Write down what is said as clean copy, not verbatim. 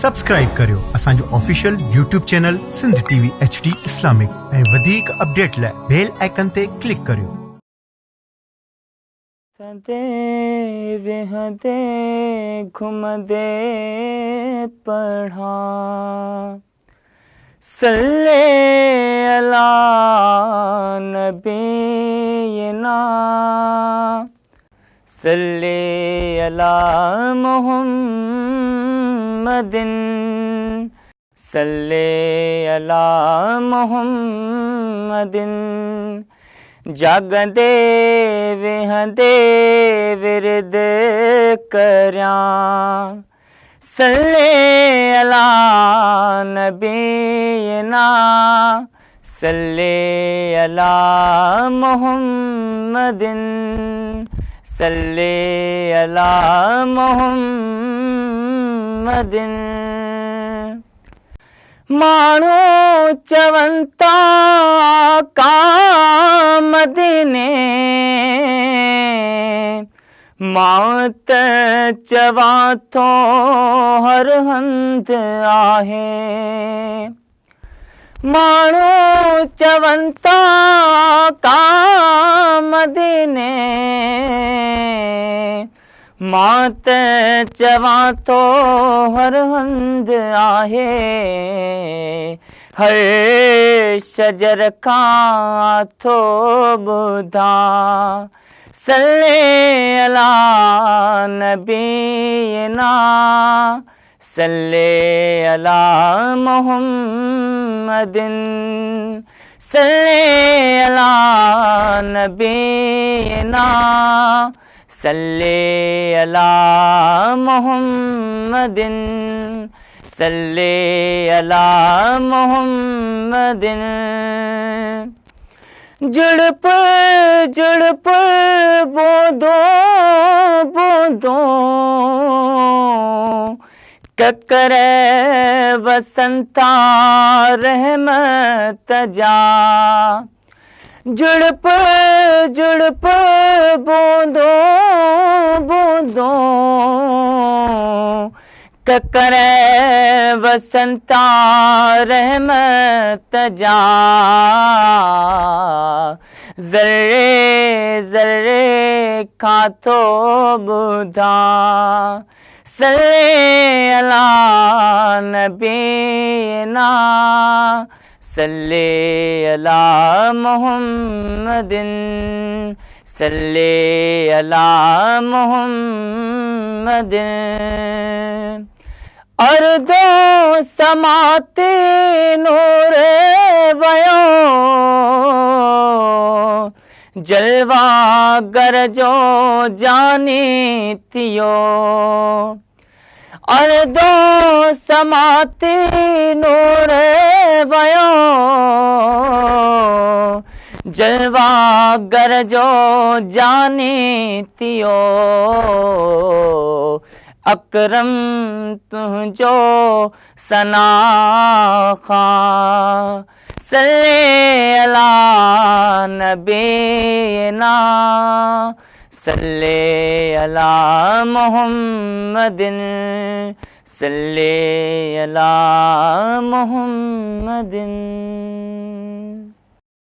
Subscribe करियो असांजो official YouTube channel Sindh TV HD Islamic ऐं वधीक अपडेट लाइ बेल आइकन ते क्लिक करियो। तदे वेहदे घुमदे पढ़ा सल्ले अला नबीना सल्ले अला मुहम्मदिन सल्ले अला मुहम्मदिन जागंदे वेहंदे विरद करयां सल्ले अला नबीना सल्ले अला मुहम्मदिन सल्ले अला मुहम्मदिन माण्हू चवंता का मदीने मौत चवां थो हर हंध आहे माण्हू चवंता का मदीने मौत चवां थो हर हंध आहे हर शजर खां थो ॿुधा सल्ले अला नबीना सल्ले अला मुहम्मदिन सल्ले अला नबीना सल्ले अला मुहम्मदिन सल्ले अला मुहम्मदिन जुड़प जुड़प बूंदो बूंदो ककर वसंता रहमत जा जुड़प जुड़प बूंदो बूंदो ककर वसंता रहमत जा ज़र्रे ज़र्रे खां थो ॿुधा सल्ले अला नबीना सल्ले अला मुहम्मदिन सल्ले अला मुहम्मदिन अर्दो समाते नूर वयो जलवा गरजो जानी थियो अर्दो समाते नूर वयो जलवा गरजो जानी थियो अकरम तुझो सना खां सल्ले अला नबीना सल्ले अला मुहम्मदिन सल्ले अला मुहम्मदिन।